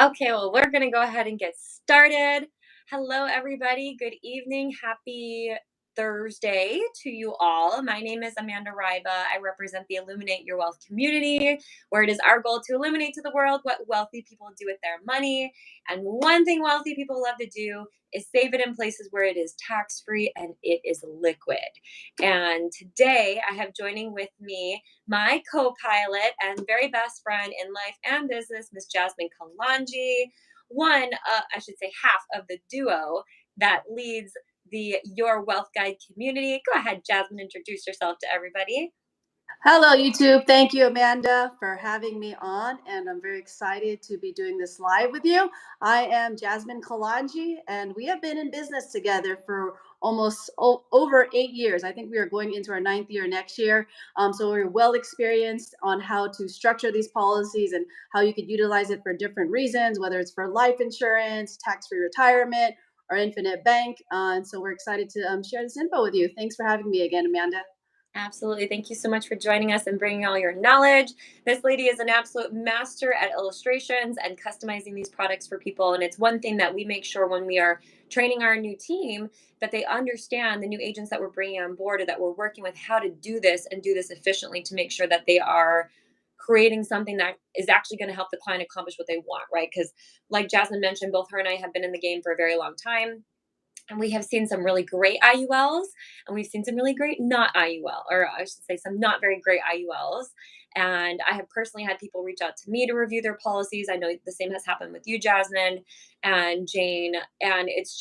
Okay, well, we're going to go ahead and get started. Hello, everybody. Good evening. Happy Thursday to you all. My name is Amanda Ryba. I represent the Illuminate Your Wealth community, where it is our goal to illuminate to the world what wealthy people do with their money. And one thing wealthy people love to do is save it in places where it is tax free and it is liquid. And today I have joining with me my co-pilot and very best friend in life and business, Miss Jasmine Kalanji, I should say half of the duo that leads the Your Wealth Guide community. Go ahead, Jasmine, introduce yourself to everybody. Hello, YouTube. Thank you, Amanda, for having me on, and I'm very excited to be doing this live with you. I am Jasmine Kalanji, and we have been in business together for almost over 8 years. I think we are going into our ninth year next year. So we're well experienced on how to structure these policies and how you could utilize it for different reasons, whether it's for life insurance, tax-free retirement, or infinite bank. And so we're excited to share this info with you. Thanks for having me again, Amanda. Absolutely. Thank you so much for joining us and bringing all your knowledge. This lady is an absolute master at illustrations and customizing these products for people. And it's one thing that we make sure when we are training our new team that they understand, the new agents that we're bringing on board or that we're working with, how to do this and do this efficiently to make sure that they are creating something that is actually going to help the client accomplish what they want, right? Because like Jasmine mentioned, both her and I have been in the game for a very long time, and we have seen some really great IULs, and we've seen some really great not IUL, or I should say some not very great IULs. And I have personally had people reach out to me to review their policies. I know the same has happened with you, Jasmine and Jane. And it's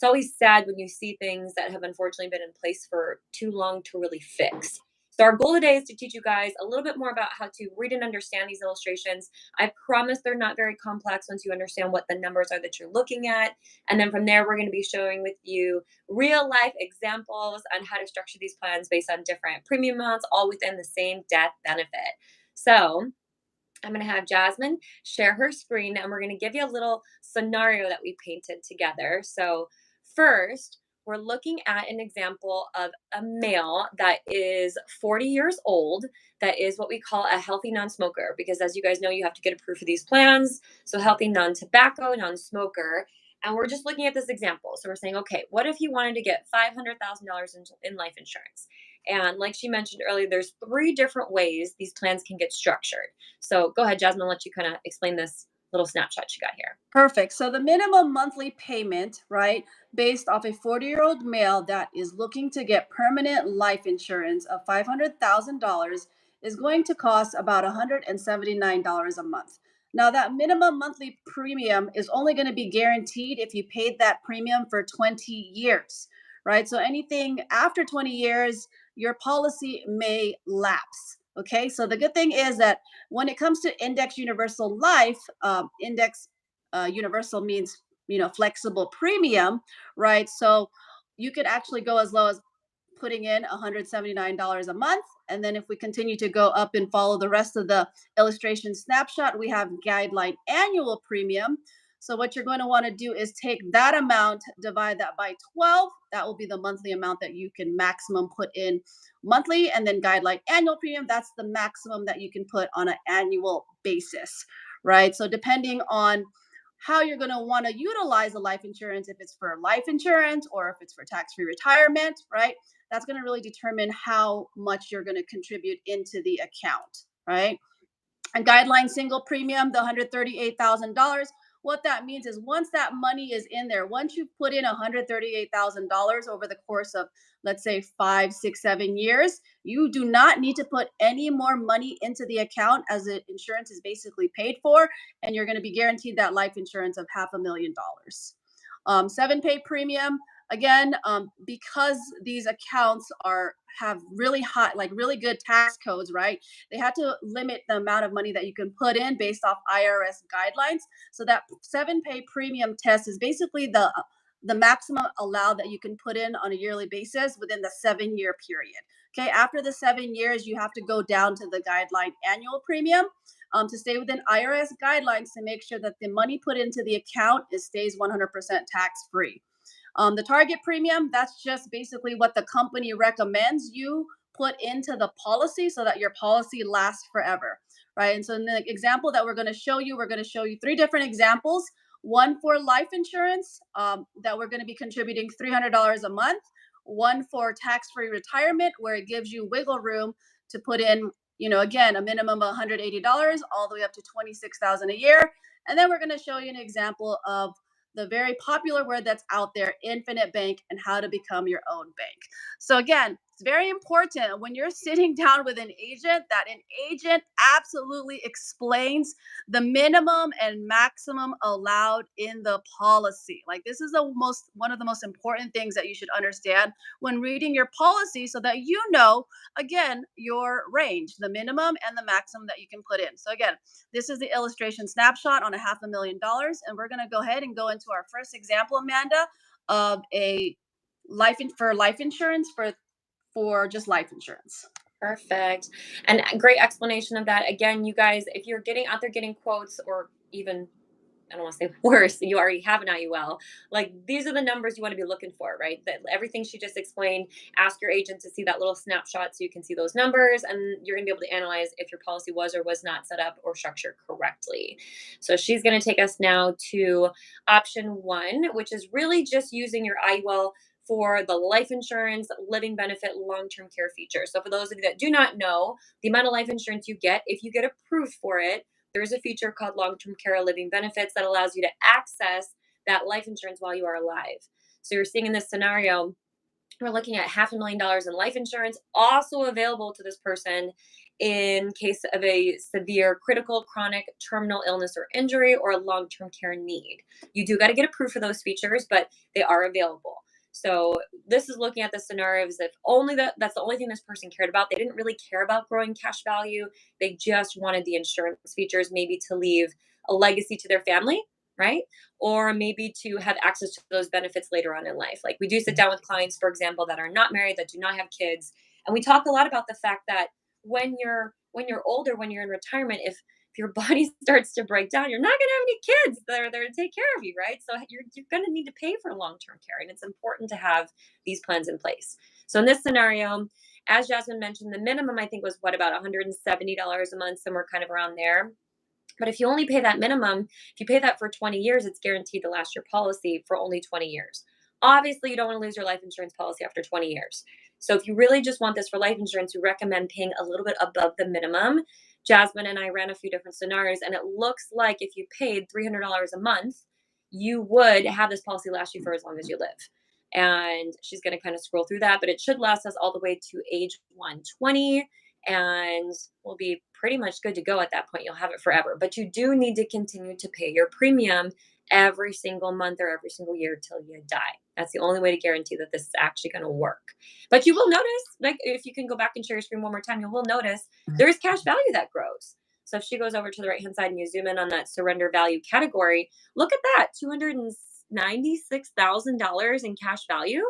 always sad when you see things that have unfortunately been in place for too long to really fix. So our goal today is to teach you guys a little bit more about how to read and understand these illustrations. I promise they're not very complex once you understand what the numbers are that you're looking at. And then from there, we're going to be showing with you real life examples on how to structure these plans based on different premium amounts, all within the same death benefit. So I'm going to have Jasmine share her screen, and we're going to give you a little scenario that we painted together. So first, we're looking at an example of a male that is 40 years old, that is what we call a healthy non-smoker, because as you guys know, you have to get approved for these plans. So healthy non-tobacco, non-smoker. And we're just looking at this example. So we're saying, okay, what if you wanted to get $500,000 in life insurance? And like she mentioned earlier, there's 3 different ways these plans can get structured. So go ahead, Jasmine, I'll let you kind of explain this little snapshot you got here. Perfect. So the minimum monthly payment, right, based off a 40-year-old male that is looking to get permanent life insurance of $500,000 is going to cost about $179 a month. Now, that minimum monthly premium is only going to be guaranteed if you paid that premium for 20 years, right? So anything after 20 years, your policy may lapse. Okay, so the good thing is that when it comes to index universal life, index universal means flexible premium, right? So you could actually go as low as putting in $179 a month, and then if we continue to go up and follow the rest of the illustration snapshot, we have guideline annual premium. So what you're going to want to do is take that amount, divide that by 12. That will be the monthly amount that you can maximum put in monthly, and then guideline annual premium, that's the maximum that you can put on an annual basis, right? So depending on how you're going to want to utilize the life insurance, if it's for life insurance or if it's for tax-free retirement, right? That's going to really determine how much you're going to contribute into the account, right? And guideline single premium, the $138,000. What that means is once that money is in there, once you put in $138,000 over the course of, let's say, 5, 6, 7 years, you do not need to put any more money into the account, as the insurance is basically paid for, and you're going to be guaranteed that life insurance of $500,000. 7-pay premium, again, because these accounts have really high, like really good tax codes, right? They had to limit the amount of money that you can put in based off IRS guidelines. So that 7-pay premium test is basically the maximum allowed that you can put in on a yearly basis within the 7-year period. Okay, after the 7 years, you have to go down to the guideline annual premium to stay within IRS guidelines to make sure that the money put into the account stays 100% tax free. The target premium, that's just basically what the company recommends you put into the policy so that your policy lasts forever, right? And so in the example that we're going to show you three different examples. One for life insurance that we're going to be contributing $300 a month. One for tax-free retirement, where it gives you wiggle room to put in, again, a minimum of $180 all the way up to $26,000 a year. And then we're going to show you an example of the very popular word that's out there, infinite bank, and how to become your own bank. So again, it's very important when you're sitting down with an agent that an agent absolutely explains the minimum and maximum allowed in the policy. Like, this is one of the most important things that you should understand when reading your policy, so that again, your range, the minimum and the maximum that you can put in. So again, this is the illustration snapshot on $500,000, and we're going to go ahead and go into our first example, Amanda, of a life insurance for just life insurance. Perfect. And great explanation of that. Again, you guys, if you're getting out there getting quotes, or even, I don't want to say worse, you already have an IUL, like, these are the numbers you want to be looking for, right? That everything she just explained, ask your agent to see that little snapshot so you can see those numbers, and you're going to be able to analyze if your policy was or was not set up or structured correctly. So she's going to take us now to option one, which is really just using your IUL for the life insurance, living benefit, long-term care feature. So for those of you that do not know, the amount of life insurance you get, if you get approved for it, there's a feature called long-term care living benefits that allows you to access that life insurance while you are alive. So you're seeing in this scenario, we're looking at $500,000 in life insurance, also available to this person in case of a severe, critical, chronic, terminal illness or injury, or a long-term care need. You do got to get approved for those features, but they are available. So this is looking at the scenario as if that's the only thing this person cared about. They didn't really care about growing cash value. They just wanted the insurance features, maybe to leave a legacy to their family, right? Or maybe to have access to those benefits later on in life. Like, we do sit down with clients, for example, that are not married, that do not have kids, and we talk a lot about the fact that when you're older, when you're in retirement, if your body starts to break down, you're not going to have any kids that are there to take care of you, right? So you're going to need to pay for long-term care, and it's important to have these plans in place. So in this scenario, as Jasmine mentioned, the minimum, I think, was about $170 a month, somewhere kind of around there. But if you only pay that minimum, if you pay that for 20 years, it's guaranteed to last your policy for only 20 years. Obviously, you don't want to lose your life insurance policy after 20 years. So if you really just want this for life insurance, we recommend paying a little bit above the minimum. Jasmine and I ran a few different scenarios, and it looks like if you paid $300 a month, you would have this policy last you for as long as you live. And she's going to kind of scroll through that, but it should last us all the way to age 120, and we'll be pretty much good to go at that point. You'll have it forever, but you do need to continue to pay your premium every single month or every single year till you die. That's the only way to guarantee that this is actually going to work. But you will notice, like, if you can go back and share your screen one more time, you will notice there is cash value that grows. So if she goes over to the right hand side and you zoom in on that surrender value category, look at that, $296,000 in cash value.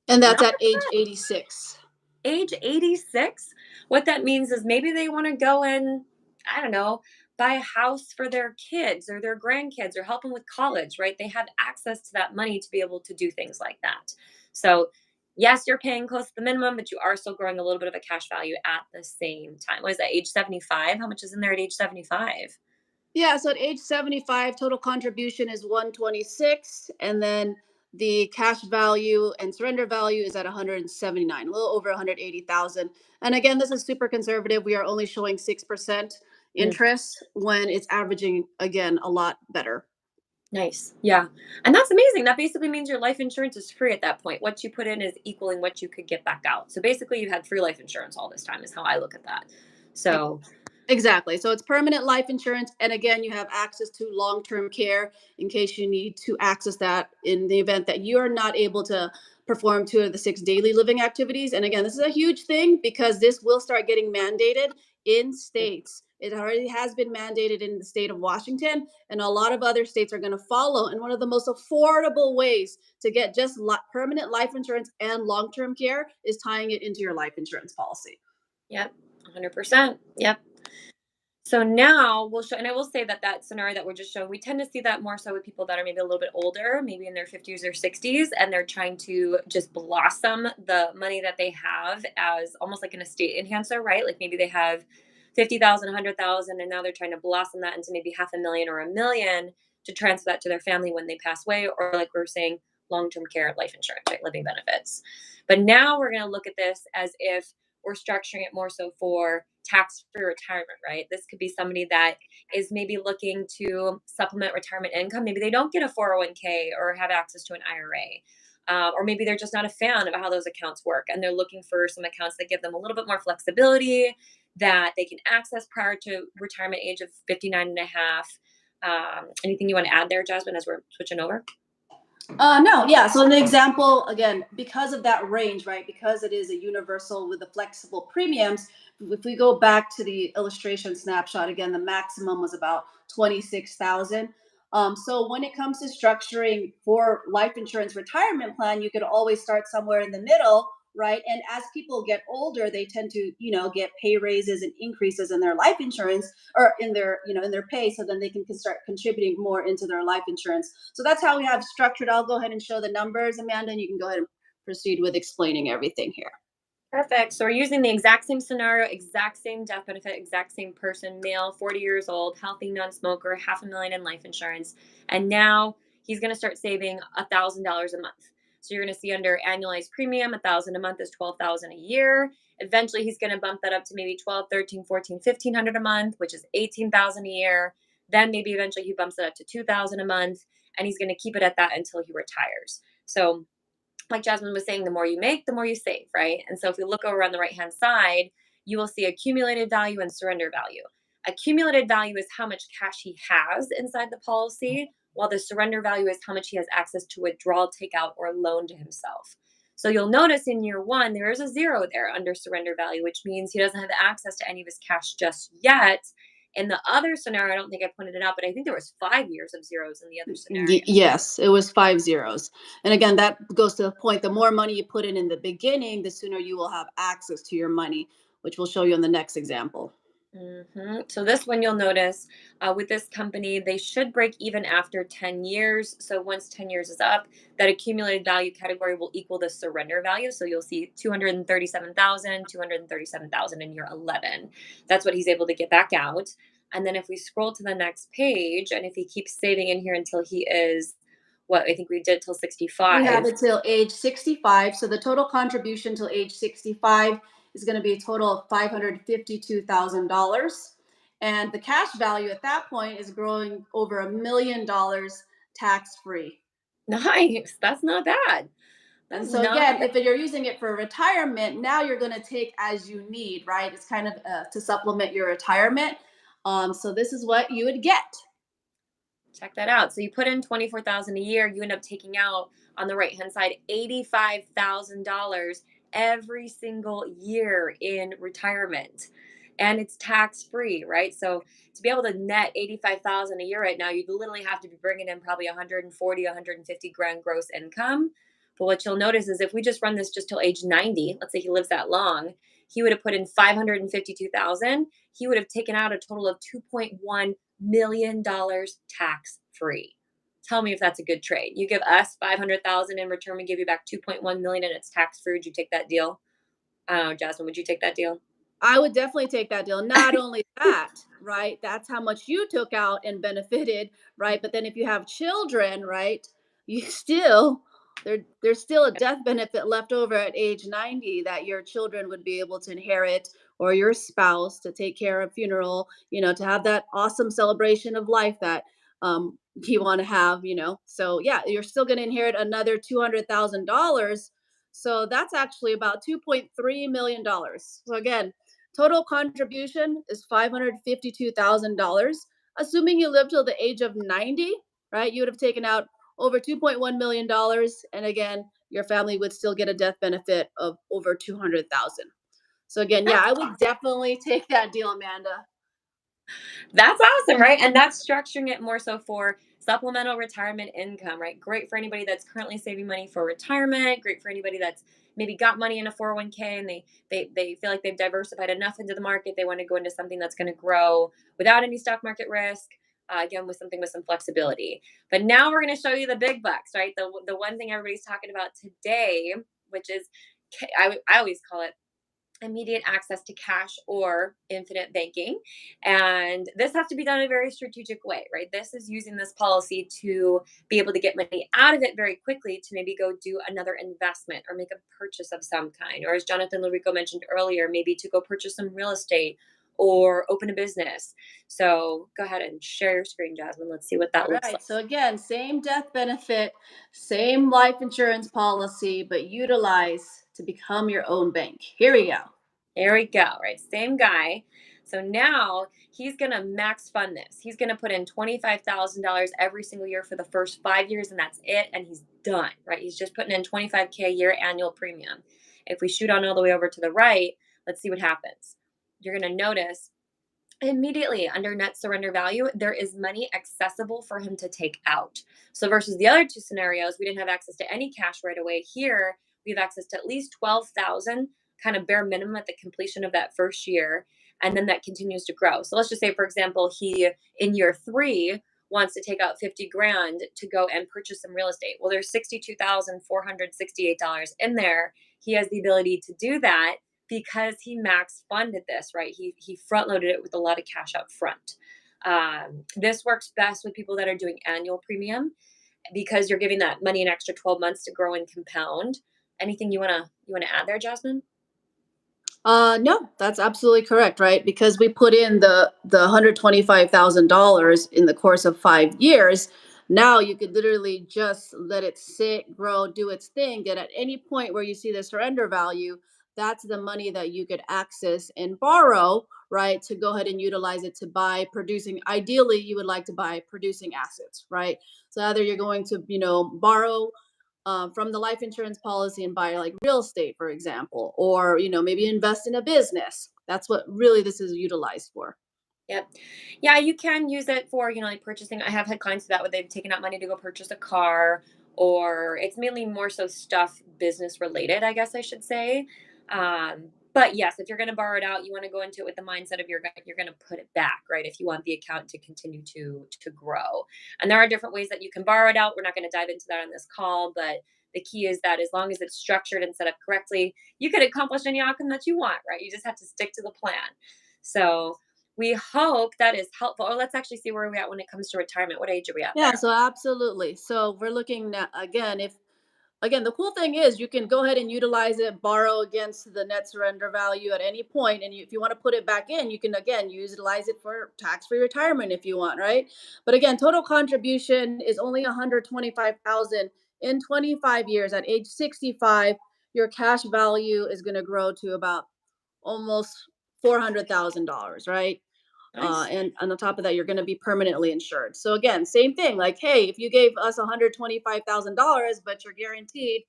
And that's Not at age 86. age 86. What that means is maybe they want to go and, I don't know, buy a house for their kids or their grandkids, or help them with college, right? They have access to that money to be able to do things like that. So yes, you're paying close to the minimum, but you are still growing a little bit of a cash value at the same time. What is that, age 75? How much is in there at age 75? Yeah, so at age 75, total contribution is 126, and then the cash value and surrender value is at 179, a little over 180,000. And again, this is super conservative. We are only showing 6% Mm, interest when it's averaging, again, a lot better. nice. Yeah. And that's amazing. That basically means your life insurance is free at that point. What you put in is equaling what you could get back out. So basically, you had free life insurance all this time, is how I look at that. So, Exactly. So it's permanent life insurance. And again, you have access to long term care in case you need to access that in the event that you're not able to perform two of the six daily living activities. And again, this is a huge thing because this will start getting mandated in states. It already has been mandated in the state of Washington, and a lot of other states are going to follow. And one of the most affordable ways to get just permanent life insurance and long term care is tying it into your life insurance policy. yep, 100%. Yep. So now we'll show, and I will say that that scenario that we're just showing, we tend to see that more so with people that are maybe a little bit older, maybe in their 50s or 60s, and they're trying to just blossom the money that they have as almost like an estate enhancer, right? Like maybe they have 50,000, 100,000, and now they're trying to blossom that into maybe 500,000 or 1 million to transfer that to their family when they pass away, or like we were saying, long-term care life insurance, right? Living benefits. But now we're going to look at this as if we're structuring it more so for tax-free retirement, right? This could be somebody that is maybe looking to supplement retirement income. Maybe they don't get a 401k or have access to an IRA. Or maybe they're just not a fan of how those accounts work and they're looking for some accounts that give them a little bit more flexibility that they can access prior to retirement age of 59 and a half. Anything you want to add there, Jasmine, as we're switching over? No, yeah. So an example, again, because of that range, right? Because it is a universal with the flexible premiums. If we go back to the illustration snapshot again, the maximum was about 26,000. So when it comes to structuring for life insurance retirement plan, you could always start somewhere in the middle, right? And as people get older, they tend to, get pay raises and increases in their life insurance or in their, in their pay, so then they can start contributing more into their life insurance. So that's how we have structured. I'll go ahead and show the numbers, Amanda, and you can go ahead and proceed with explaining everything here. Perfect. So we're using the exact same scenario, exact same death benefit, exact same person, male, 40 years old, healthy, non-smoker, 500,000 in life insurance. And now he's going to start saving $1,000 a month. So you're going to see under annualized premium, 1,000 a month is 12,000 a year. Eventually he's going to bump that up to maybe 12, 13, 14, 1,500 a month, which is 18,000 a year. Then maybe eventually he bumps it up to 2,000 a month, and he's going to keep it at that until he retires. So like Jasmine was saying, the more you make, the more you save, right? And so if we look over on the right hand side, you will see accumulated value and surrender value. Accumulated value is how much cash he has inside the policy, while the surrender value is how much he has access to withdraw, take out, or loan to himself. So you'll notice in year one, there is a zero there under surrender value, which means he doesn't have access to any of his cash just yet. In the other scenario, I don't think I pointed it out, but I think there was 5 years of zeros in the other scenario. Yes, it was 5 zeros. And again, that goes to the point, the more money you put in the beginning, the sooner you will have access to your money, which we'll show you in the next example. So this one you'll notice with this company, they should break even after 10 years. So once 10 years is up, that accumulated value category will equal the surrender value. So you'll see 237,000, 237,000 in year 11. That's what he's able to get back out. And then if we scroll to the next page, and if he keeps saving in here until he is, what I think we did till We have 65. it till age 65. So the total contribution till age 65 is going to be a total of $552,000. And the cash value at that point is growing over $1 million tax free. Nice. That's not bad. And That's so not again, bad. if you're using it for retirement, now you're going to take as you need, right? It's kind of to supplement your retirement. So this is what you would get. Check that out. So you put in 24,000 a year, you end up taking out on the right hand side $85,000 every single year in retirement. And it's tax free, right? So to be able to net 85,000 a year right now, you'd literally have to be bringing in probably 140, 150 grand gross income. But what you'll notice is if we just run this just till age 90, let's say he lives that long, he would have put in 552,000. He would have taken out a total of $2.1 million tax free. Tell me if that's a good trade. You give us 500,000 in return, we give you back 2.1 million and it's tax free. Would you take that deal? Jasmine, would you take that deal? I would definitely take that deal. Not only that, right? That's how much you took out and benefited, right? But then if you have children, right, you still there's still a death benefit left over at age 90 that your children would be able to inherit, or your spouse to take care of funeral, to have that awesome celebration of life that you want to have, So yeah, you're still going to inherit another $200,000. So that's actually about $2.3 million. So again, total contribution is $552,000. Assuming you live till the age of 90, right? You would have taken out over $2.1 million. And again, your family would still get a death benefit of over 200,000. So again, yeah, That's I would definitely take that deal, Amanda. That's awesome, right? And that's structuring it more so for supplemental retirement income, right? Great for anybody that's currently saving money for retirement. Great for anybody that's maybe got money in a 401k and they feel like they've diversified enough into the market. They want to go into something that's going to grow without any stock market risk. Again, with something with some flexibility. But now we're going to show you the big bucks, right? The one thing everybody's talking about today, which is I always call it immediate access to cash or infinite banking. And this has to be done in a very strategic way, right? This is using this policy to be able to get money out of it very quickly to maybe go do another investment or make a purchase of some kind. Or as Jonathan Lurico mentioned earlier, maybe to go purchase some real estate or open a business. So go ahead and share your screen, Jasmine. Let's see what All that looks right. like. So again, same death benefit, same life insurance policy, but utilize to become your own bank. Here we go. There we go, right? Same guy. So now he's going to max fund this. He's going to put in $25,000 every single year for the first 5 years, and that's it. And he's done, right? He's just putting in 25K a year annual premium. If we shoot on all the way over to the right, let's see what happens. You're going to notice immediately under net surrender value, there is money accessible for him to take out. So versus the other two scenarios, we didn't have access to any cash right away. Here, we have access to at least 12,000 kind of bare minimum at the completion of that first year, and then that continues to grow. So let's just say, for example, he in year 3 wants to take out 50 grand to go and purchase some real estate. Well, there's $62,468 in there. He has the ability to do that because he max funded this, right? He front loaded it with a lot of cash up front. This works best with people that are doing annual premium because you're giving that money an extra 12 months to grow and compound. Anything you wanna add there, Jasmine? No, that's absolutely correct, right? Because we put in the $125,000 in the course of 5 years. Now you could literally just let it sit, grow, do its thing. And at any point where you see the surrender value, that's the money that you could access and borrow, right? To go ahead and utilize it to buy producing. Ideally, you would like to buy producing assets, right? So either you're going to, borrow from the life insurance policy and buy like real estate, for example, or maybe invest in a business. That's what really this is utilized for. Yep. Yeah, you can use it for, like purchasing. I have had clients do that where they've taken out money to go purchase a car, or it's mainly more so stuff business related, I guess I should say. But yes, if you're going to borrow it out, you want to go into it with the mindset of you're going to put it back, right? If you want the account to continue to grow. And there are different ways that you can borrow it out. We're not going to dive into that on this call, but the key is that as long as it's structured and set up correctly, you can accomplish any outcome that you want, right? You just have to stick to the plan. So, we hope that is helpful. Or let's actually see where we're at when it comes to retirement. What age are we at Yeah, there? so absolutely. So we're looking at, again, if again, the cool thing is you can go ahead and utilize it, borrow against the net surrender value at any point, and if you want to put it back in, you can again utilize it for tax-free retirement if you want, right? But again, total contribution is only 125,000 in 25 years. At age 65, your cash value is going to grow to about almost $400,000, right? Nice. And on the top of that, you're going to be permanently insured. So again, same thing. Like, hey, if you gave us $125,000, but you're guaranteed,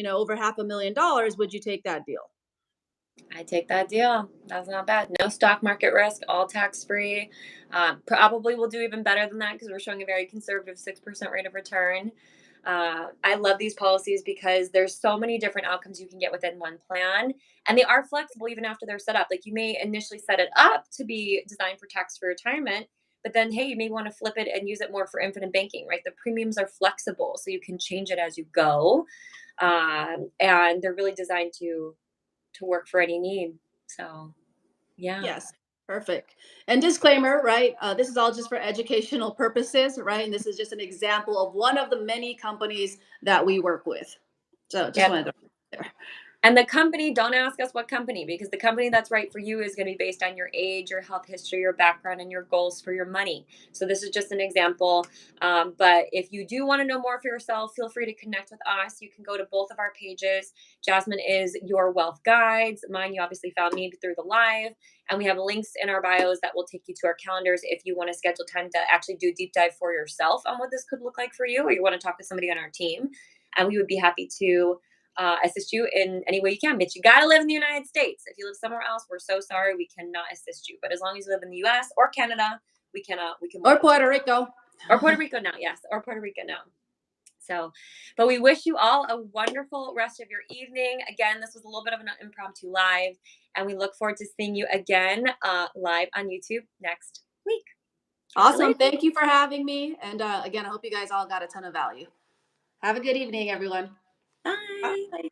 over $500,000, would you take that deal? I take that deal. That's not bad. No stock market risk, all tax free. Probably will do even better than that because we're showing a very conservative 6% rate of return. I love these policies because there's so many different outcomes you can get within one plan, and they are flexible even after they're set up. Like you may initially set it up to be designed for tax-free retirement, but then hey, you may want to flip it and use it more for infinite banking, right? The premiums are flexible, so you can change it as you go, and they're really designed to work for any need. So yeah. Yes. Perfect. And disclaimer, right? This is all just for educational purposes, right? And this is just an example of one of the many companies that we work with. So just Yep. wanted to there. And the company, don't ask us what company, because the company that's right for you is going to be based on your age, your health history, your background, and your goals for your money. So this is just an example. But if you do want to know more for yourself, feel free to connect with us. You can go to both of our pages. Jasmine is Your Wealth Guides. Mine, you obviously found me through the live. And we have links in our bios that will take you to our calendars if you want to schedule time to actually do a deep dive for yourself on what this could look like for you, or you want to talk to somebody on our team. And we would be happy to assist you in any way you can. But you got to live in the United States. If you live somewhere else, we're so sorry we cannot assist you. But as long as you live in the U.S. or Canada, we can Or work with you. Puerto Rico. Or Puerto Rico now, yes, or Puerto Rico now. So, but we wish you all a wonderful rest of your evening. Again, this was a little bit of an impromptu live, and we look forward to seeing you again live on YouTube next week. Catch you Awesome. later. Thank you for having me. And again, I hope you guys all got a ton of value. Have a good evening, everyone. Bye.